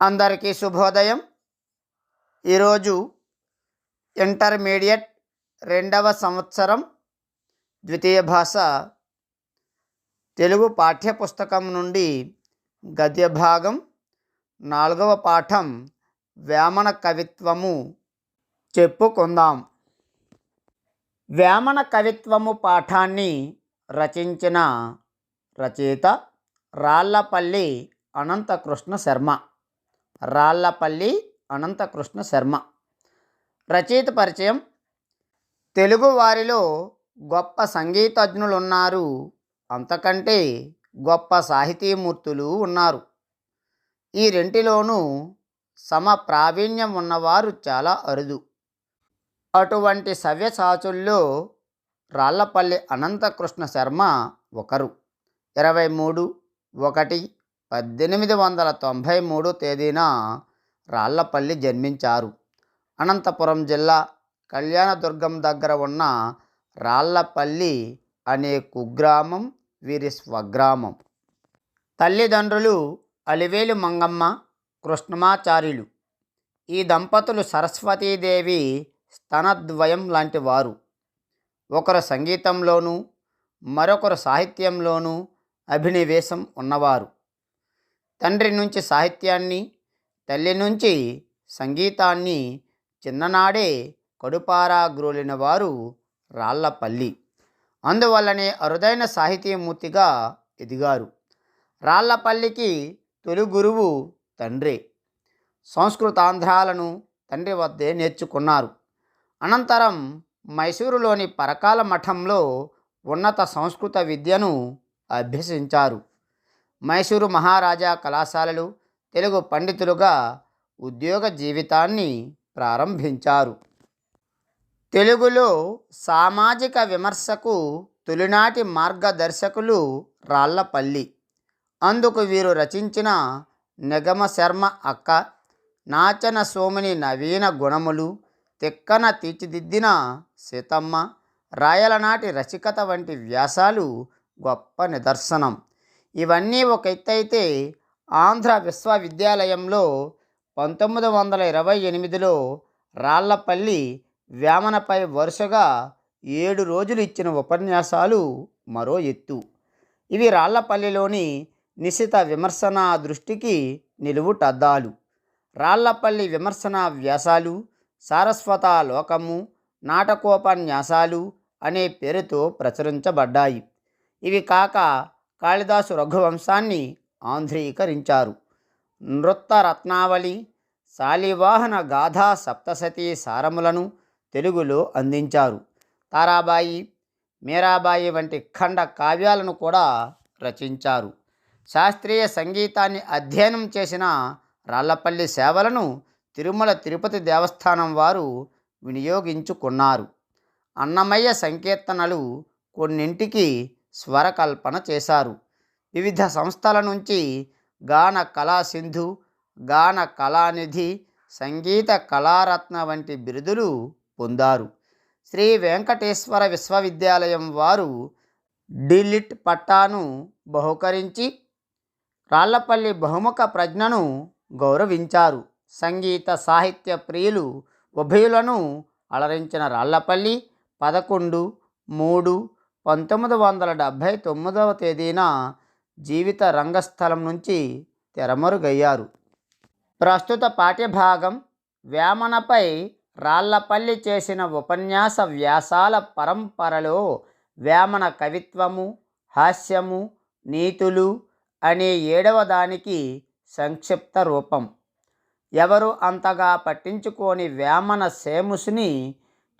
అందరికీ శుభోదయం. ఈరోజు ఇంటర్మీడియట్ 2వ సంవత్సరం ద్వితీయ భాష తెలుగు పాఠ్యపుస్తకం నుండి గద్య భాగం 4వ పాఠం వేమన కవిత్వము చెప్పుకుందాం. వేమన కవిత్వము పాఠాన్ని రచించిన రచయిత రాళ్లపల్లి అనంతకృష్ణ శర్మ. రాళ్లపల్లి అనంతకృష్ణ శర్మ. రచయిత పరిచయం. తెలుగు వారిలో గొప్ప సంగీతజ్ఞులున్నారు, అంతకంటే గొప్ప సాహితీమూర్తులు ఉన్నారు. ఈ రెంటిలోనూ సమ ప్రావీణ్యం ఉన్నవారు చాలా అరుదు. అటువంటి సవ్యసాచుల్లో రాళ్లపల్లి అనంతకృష్ణ శర్మ ఒకరు. 23/1/1893 తేదీన రాళ్లపల్లి జన్మించారు. అనంతపురం జిల్లా కళ్యాణదుర్గం దగ్గర ఉన్న రాళ్లపల్లి అనే కుగ్రామం వీరి స్వగ్రామం. తల్లిదండ్రులు అలివేలు మంగమ్మ, కృష్ణమాచార్యులు. ఈ దంపతులు సరస్వతీదేవి స్తనద్వయం లాంటి వారు. ఒకరు సంగీతంలోనూ మరొకరు సాహిత్యంలోనూ అభినివేశం ఉన్నవారు. తండ్రి నుంచి సాహిత్యాన్ని, తల్లి నుంచి సంగీతాన్ని చిన్ననాడే కడుపారా గ్రోలిన వారు రాళ్లపల్లి. అందువల్లనే అరుదైన సాహితీమూర్తిగా ఎదిగారు. రాళ్లపల్లికి తొలి గురువు తండ్రే. సంస్కృతాంధ్రాలను తండ్రి వద్దే నేర్చుకున్నారు. అనంతరం మైసూరులోని పరకాల మఠంలో ఉన్నత సంస్కృత విద్యను అభ్యసించారు. మైసూరు మహారాజా కళాశాలలో తెలుగు పండితులుగా ఉద్యోగ జీవితాన్ని ప్రారంభించారు. తెలుగులో సామాజిక విమర్శకు తొలినాటి మార్గదర్శకులు రాళ్లపల్లి. అందుకు వీరు రచించిన నిగమ శర్మ అక్క, నాచన సోముని నవీన గుణములు, తిక్కన తీర్చిదిద్దిన సీతమ్మ, రాయలనాటి రసికత వంటి వ్యాసాలు గొప్ప నిదర్శనం. ఇవన్నీ ఒక ఎత్తైతే ఆంధ్ర విశ్వవిద్యాలయంలో 1928లో రాళ్లపల్లి వేమనపై వరుసగా 7 రోజులు ఇచ్చిన ఉపన్యాసాలు మరో ఎత్తు. ఇవి రాళ్లపల్లిలోని నిశిత విమర్శనా దృష్టికి నిలువుటద్దాలు. రాళ్లపల్లి విమర్శనా వ్యాసాలు సారస్వతాలోకము, నాటకోపన్యాసాలు అనే పేరుతో ప్రచురించబడ్డాయి. ఇవి కాక కాళిదాసు రఘువంశాన్ని ఆంధ్రీకరించారు. నృత్తరత్నావళి, శాలివాహన గాథా సప్తశతీ సారములను తెలుగులో అందించారు. తారాబాయి, మీరాబాయి వంటి ఖండ కావ్యాలను కూడా రచించారు. శాస్త్రీయ సంగీతాన్ని అధ్యయనం చేసిన రాళ్లపల్లి సేవలను తిరుమల తిరుపతి దేవస్థానం వారు వినియోగించుకున్నారు. అన్నమయ్య సంకీర్తనలు కొన్నింటికి స్వరకల్పన చేశారు. వివిధ సంస్థల నుంచి గాన కళాసింధు, గాన కళానిధి, సంగీత కళారత్న వంటి బిరుదులు పొందారు. శ్రీ వెంకటేశ్వర విశ్వవిద్యాలయం వారు డిలిట్ పట్టాను బహుకరించి రాళ్లపల్లి బహుముఖ ప్రజ్ఞను గౌరవించారు. సంగీత సాహిత్య ప్రియులు ఉభయులను అలరించిన రాళ్లపల్లి 11/3/1979 తేదీన జీవిత రంగస్థలం నుంచి తెరమరుగయ్యారు. ప్రస్తుత పాఠ్యభాగం వేమనపై రాళ్లపల్లి చేసిన ఉపన్యాస వ్యాసాల పరంపరలో వేమన కవిత్వము, హాస్యము, నీతులు అనే 7వ దానికి సంక్షిప్త రూపం. ఎవరు అంతగా పట్టించుకోని వేమన సేముసుని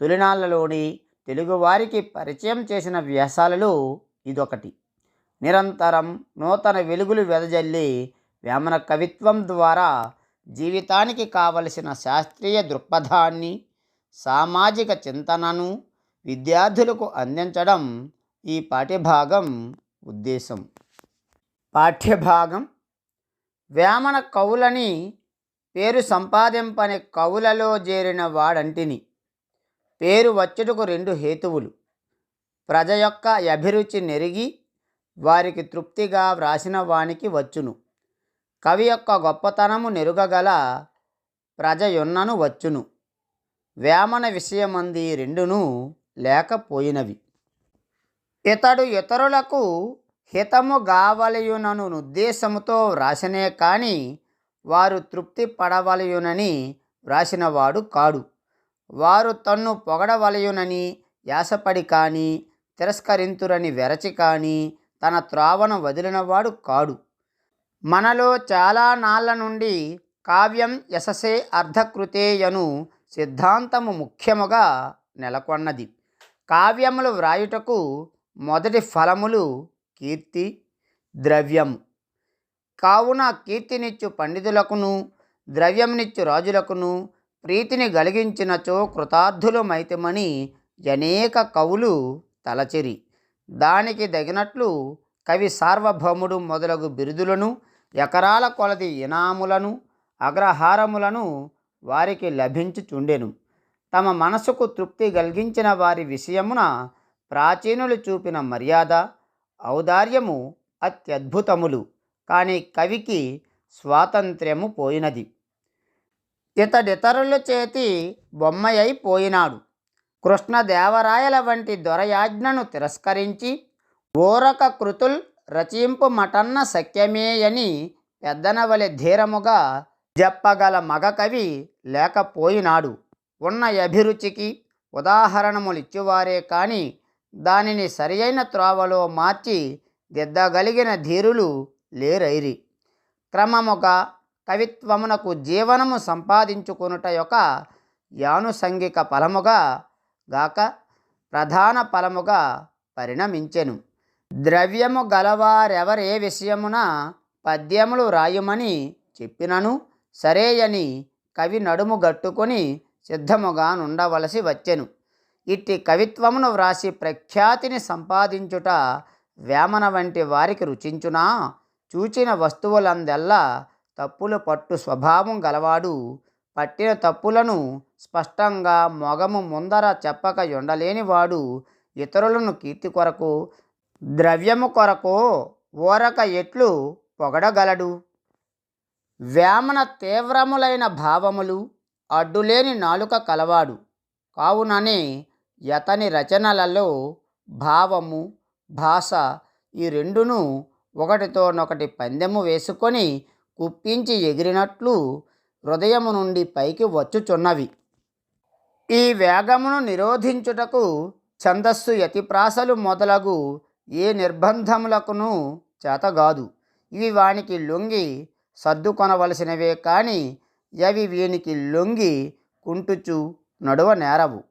తొలినాళ్లలోని తెలుగువారికి పరిచయం చేసిన వ్యాసాలలో ఇదొకటి. నిరంతరం నూతన వెలుగులు వెదజల్లి వేమన కవిత్వం ద్వారా జీవితానికి కావలసిన శాస్త్రీయ దృక్పథాన్ని, సామాజిక చింతనను విద్యార్థులకు అందించడం ఈ పాఠ్యభాగం ఉద్దేశం. పాఠ్యభాగం. వేమన కవులని పేరు సంపాదింపని కవులలో చేరిన వాడంటిని. పేరు వచ్చుటకు 2 హేతువులు. ప్రజ యొక్క అభిరుచి నెరిగి వారికి తృప్తిగా వ్రాసిన వానికి వచ్చును. కవి యొక్క గొప్పతనము నెరుగగల ప్రజయున్నను వచ్చును. వేమన విషయమంది రెండును లేకపోయినవి. ఇతడు ఇతరులకు హితము గావలయునను ఉద్దేశముతో వ్రాసినే కాని వారు తృప్తి పడవలయునని వ్రాసినవాడు కాడు. వారు తన్ను పొగడవలయునని యాసపడి కానీ తిరస్కరింతురని వెరచి కానీ తన త్రోవను వదిలినవాడు కాడు. మనలో చాలా నాళ్ల నుండి కావ్యం యశసే అర్ధకృతేయను సిద్ధాంతము ముఖ్యముగా నెలకొన్నది. కావ్యములు వ్రాయుటకు మొదటి ఫలములు కీర్తి, ద్రవ్యము. కావున కీర్తినిచ్చు పండితులకును ద్రవ్యమునిచ్చు రాజులకును ప్రీతిని కలిగించినచో కృతార్థులమైతమని అనేక కవులు తలచిరి. దానికి తగినట్లు కవి సార్వభౌముడు మొదలగు బిరుదులను ఎకరాల కొలది ఇనాములను అగ్రహారములను వారికి లభించుచుండెను. తమ మనసుకు తృప్తి కలిగించిన వారి విషయమున ప్రాచీనులు చూపిన మర్యాద ఔదార్యము అత్యద్భుతములు. కానీ కవికి స్వాతంత్ర్యము పోయినది. ఇతడితరుల చేతి బొమ్మయై పోయినాడు. కృష్ణదేవరాయల వంటి దొరయాజ్ఞను తిరస్కరించి ఓరక కృతుల్ రచింపు మటన్న సఖ్యమేయని పెద్దనవలె ధీరముగా చెప్పగల మగ కవి లేకపోయినాడు. ఉన్న అభిరుచికి ఉదాహరణములిచ్చువారే కానీ దానిని సరియైన త్రోవలో మార్చి దిద్దగలిగిన ధీరులు లేరైరి. క్రమముగా కవిత్వమునకు జీవనము సంపాదించుకొనుట యొక్క యానుసంగిక ఫలముగా గాక ప్రధాన ఫలముగా పరిణమించెను. ద్రవ్యము గలవారెవరే విషయమున పద్యములు రాయుమని చెప్పినను సరేయని కవి నడుము గట్టుకొని సిద్ధముగా నుండవలసి వచ్చెను. ఇట్టి కవిత్వమును వ్రాసి ప్రఖ్యాతిని సంపాదించుట వేమన వంటి వారికి రుచించునా? చూచిన వస్తువులందెల్లా తప్పులు పట్టు స్వభావం గలవాడు పట్టిన తప్పులను స్పష్టంగా మొగము ముందర చెప్పక ఉండలేనివాడు ఇతరులను కీర్తి కొరకు ద్రవ్యము కొరకు ఓరక ఎట్లు పొగడగలడు? వేమన తీవ్రములైన భావములు అడ్డులేని నాలుక కలవాడు కావుననే యతని రచనలలో భావము భాష ఈ రెండును ఒకటితోనొకటి పందెము వేసుకొని కుప్పించి ఎగిరినట్లు హృదయము నుండి పైకి వచ్చుచున్నవి. ఈ వేగమును నిరోధించుటకు ఛందస్సు యతిప్రాసలు మొదలగు ఏ నిర్బంధములకును చేతగాదు. ఇవి వానికి లొంగి సర్దుకొనవలసినవే కానీ అవి వీనికి లొంగి కుంటుచు నడువ నేరవు.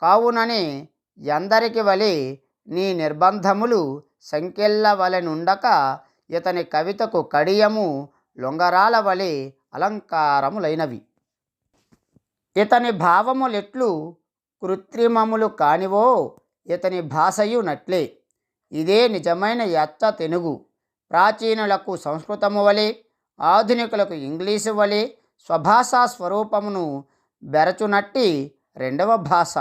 కావుననే ఎందరికి వలె నీ నిర్బంధములు సంకెళ్ళ వలెనుండక ఇతని కవితకు కడియము లొంగరాల వలె అలంకారములైనవి. ఇతని భావములెట్లు కృత్రిమములు కానివో ఇతని భాషయు నట్లే. ఇదే నిజమైన యచ్చ తెనుగు. ప్రాచీనులకు సంస్కృతము వలె ఆధునికులకు ఇంగ్లీషు వలె స్వభాషా స్వరూపమును బెరచునట్టి రెండవ భాష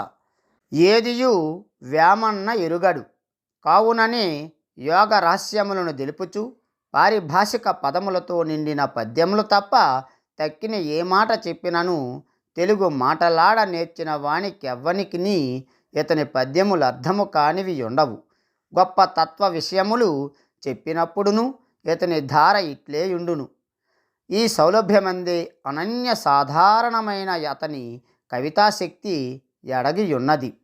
ఏదియు వేమన్న ఎరుగడు. కావుననే యోగ రహస్యములను తెలుపుచు పారిభాషిక పదములతో నిండిన పద్యములు తప్ప తక్కిన ఏ మాట చెప్పినను తెలుగు మాటలాడ నేర్చిన వానికెవ్వనికిని ఇతని పద్యములు అర్థము కానివి ఉండవు. గొప్ప తత్వ విషయములు చెప్పినప్పుడును ఇతని ధార ఇట్లేయుండును. ఈ సౌలభ్యమందే అనన్య సాధారణమైన అతని కవితాశక్తి ఎడగియున్నది.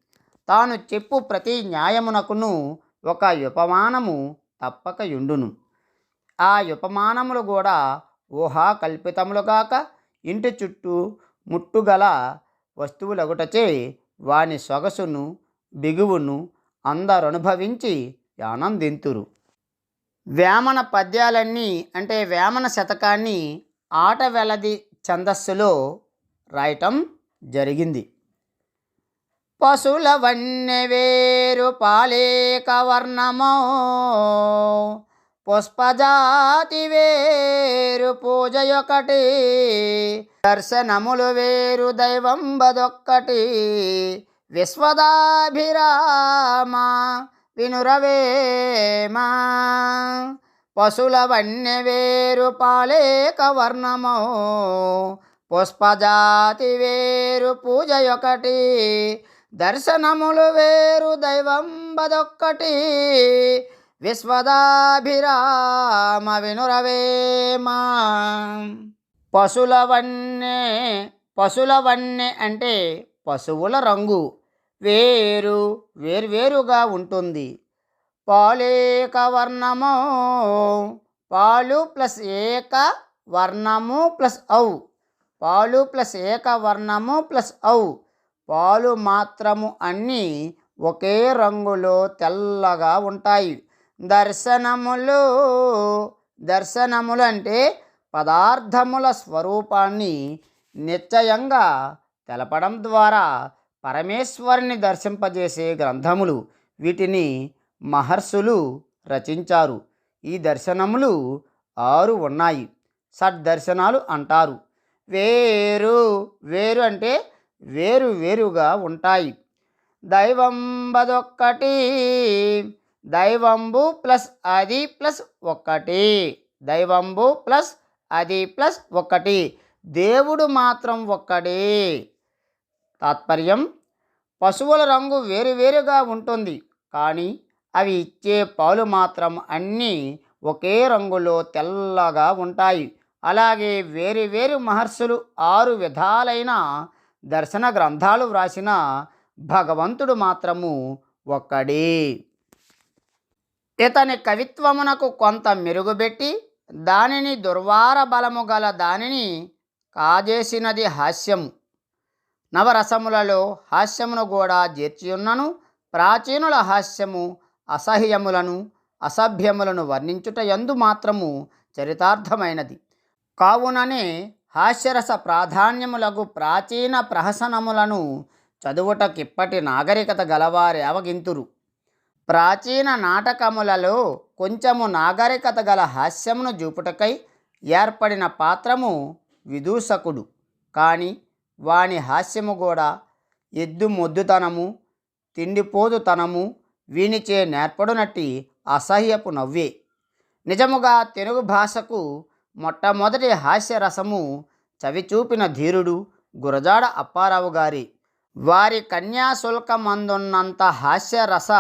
తాను చెప్పు ప్రతి న్యాయమునకును ఒక ఉపమానము తప్పకయుండును. ఆ ఉపమానములు కూడా ఊహా కల్పితములుగాక ఇంటి చుట్టూ ముట్టుగల వస్తువులగుటచే వాని సొగసును బిగువును అందరనుభవించి ఆనందింతురు. వేమన పద్యాలన్నీ అంటే వేమన శతకాన్ని ఆట వెలది ఛందస్సులో రాయటం జరిగింది. పశుల వన్నె వేరు పాలేక వర్ణమో పుష్పజాతి వేరు పూజయొకటి దర్శనములు వేరు దైవంబదొక్కటి విశ్వదాభిరామ వినురవేమా పశుల వన్నె వేరు పాలేక వర్ణమో, పుష్పజాతి వేరు పూజయొకటి, దర్శనములు వేరు దైవంబదొక్కటి, విశ్వదాభిరామ వినురవేమా. పశుల వన్నె అంటే పశువుల రంగు వేరువేరుగా ఉంటుంది. పాలేక వర్ణము, పాలు ప్లస్ ఏక వర్ణము ప్లస్ ఔ, పాలు ప్లస్ ఏక వర్ణము ప్లస్ ఔ, పాలు మాత్రము అన్నీ ఒకే రంగులో తెల్లగా ఉంటాయి. దర్శనములు అంటే పదార్థముల స్వరూపాన్ని నిశ్చయంగా తెలపడం ద్వారా పరమేశ్వరుని దర్శింపజేసే గ్రంథములు. వీటిని మహర్షులు రచించారు. ఈ దర్శనములు 6 ఉన్నాయి. షడ్దర్శనాలు అంటారు. వేరు అంటే వేరుగా ఉంటాయి. దైవంబదొక్కటి, దైవంబు ప్లస్ అది ప్లస్ ఒకటి, దైవంబు ప్లస్ అది ప్లస్ ఒకటి, దేవుడు మాత్రం ఒక్కడే. తాత్పర్యం: పశువుల రంగు వేరుగా ఉంటుంది, కానీ అవి ఇచ్చే పాలు మాత్రం అన్నీ ఒకే రంగులో తెల్లగా ఉంటాయి. అలాగే వేరు మహర్షులు 6 విధాలైన దర్శన గ్రంథాలు వ్రాసిన భగవంతుడు మాత్రము ఒక్కడే. ఇతని కవిత్వమునకు కొంత మెరుగుబెట్టి దానిని దుర్వార బలము గల దానిని కాజేసినది హాస్యము. నవరసములలో హాస్యమును కూడా చేర్చియున్నను. ప్రాచీనుల హాస్యము అసహ్యములను అసభ్యములను వర్ణించుట యందు మాత్రము చరితార్థమైనది. కావుననే హాస్యరస ప్రాధాన్యములకు ప్రాచీన ప్రహసనములను చదువుటకిప్పటి నాగరికత గలవారి అవగింతురు. ప్రాచీన నాటకములలో కొంచెము నాగరికత గల హాస్యమును చూపుటకై ఏర్పడిన పాత్రము విదూషకుడు. కానీ వాని హాస్యము కూడా ఎద్దు మొద్దుతనము, తిండిపోదుతనము వీనిచే నేర్పడునట్టి అసహ్యపు నవ్వే. నిజముగా తెలుగు భాషకు మొట్టమొదటి హాస్యరసము చవిచూపిన ధీరుడు గురజాడ అప్పారావు గారి. వారి కన్యాశుల్కమందున్నంత హాస్యరస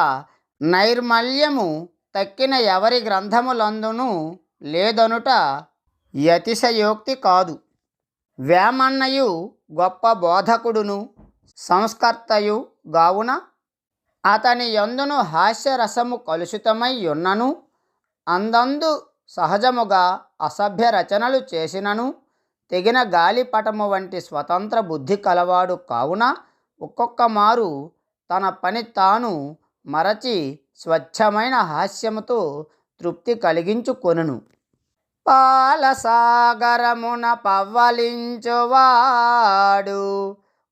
నైర్మల్యము తక్కిన ఎవరి గ్రంథములందునూ లేదనుట యతిశయోక్తి కాదు. వేమన్నయు గొప్ప బోధకుడును సంస్కర్తయు గావున అతని యందును హాస్యరసము కలుషితమై యున్నను, అందందు సహజముగా అసభ్య రచనలు చేసినను తెగిన గాలిపటము వంటి స్వతంత్ర బుద్ధి కలవాడు కావున ఒక్కొక్క మారు తన పని తాను మరచి స్వచ్ఛమైన హాస్యముతో తృప్తి కలిగించుకొనును. పాలసాగరమున పవ్వలించువాడు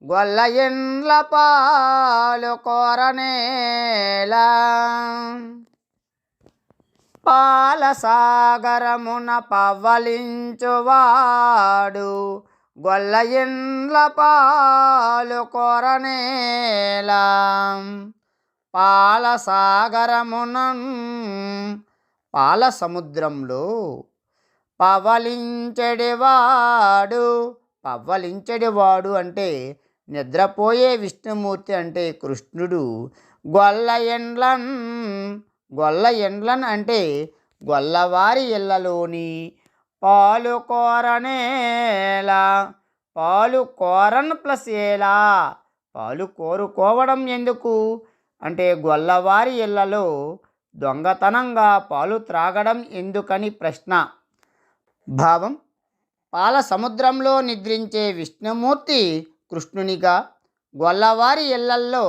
గొల్ల ఇండ్ల పాలు కోరనేలా. పాలసాగరమున పవ్వలించువాడు గొల్ల ఇండ్ల పాలు కోరనేలా. పాలసాగరమునం పాల సముద్రంలో పవ్వలించెడివాడు అంటే నిద్రపోయే విష్ణుమూర్తి అంటే కృష్ణుడు. గొల్ల ఎండ్లన్ అంటే గొల్లవారి ఇళ్ళలోని పాలు కోరనేలా. పాలు కోరన్ ప్లస్ ఏలా, పాలు కోరుకోవడం ఎందుకు అంటే గొల్లవారి ఇళ్లలో దొంగతనంగా పాలు త్రాగడం ఎందుకని ప్రశ్న. భావం: పాల సముద్రంలో నిద్రించే విష్ణుమూర్తి కృష్ణునిగా, గొల్లవారి ఇళ్లల్లో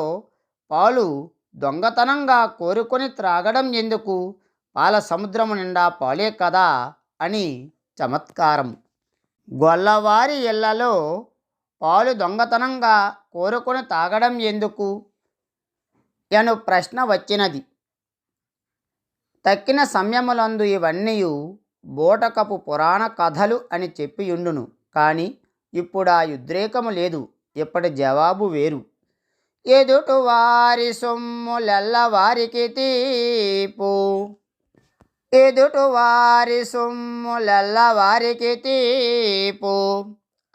పాలు దొంగతనంగా కోరుకొని త్రాగడం ఎందుకు, పాల సముద్రము నిండా పాలే కదా అని చమత్కారం. గొల్లవారి ఇళ్లలో పాలు దొంగతనంగా కోరుకొని తాగడం ఎందుకు అను ప్రశ్న వచ్చినది. తక్కిన సమయములందు ఇవన్నీయు బోటకపు పురాణ కథలు అని చెప్పియుండును. కానీ ఇప్పుడు ఆ ఉద్రేకము లేదు. ఇప్పటి జవాబు వేరు. ఎదుటి వారి సొమ్ములెల్ల వారికి తీపు, ఎదుటి వారి సొమ్ములెల్ల వారికి తీపు.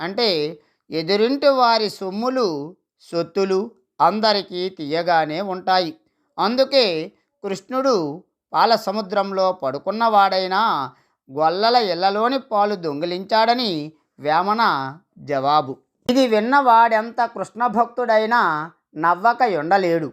అంటే ఎదురింటి వారి సొమ్ములు సొత్తులు అందరికీ తీయగానే ఉంటాయి. అందుకే కృష్ణుడు పాల సముద్రంలో పడుకున్నవాడైనా గొల్లల ఇళ్లలోని పాలు దొంగిలించాడని వేమన జవాబు. ఇది విన్న వాడెంత కృష్ణ భక్తుడైనా నవ్వక ఉండలేడు.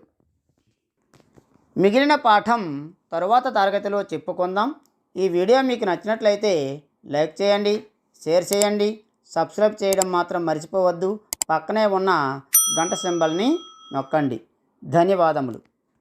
మిగిలిన పాఠం తరువాత తరగతిలో చెప్పుకుందాం. ఈ వీడియో మీకు నచ్చినట్లయితే లైక్ చేయండి, షేర్ చేయండి, సబ్స్క్రైబ్ చేయడం మాత్రం మర్చిపోవద్దు. పక్కనే ఉన్న గంట సింబల్ని నొక్కండి. ధన్యవాదములు.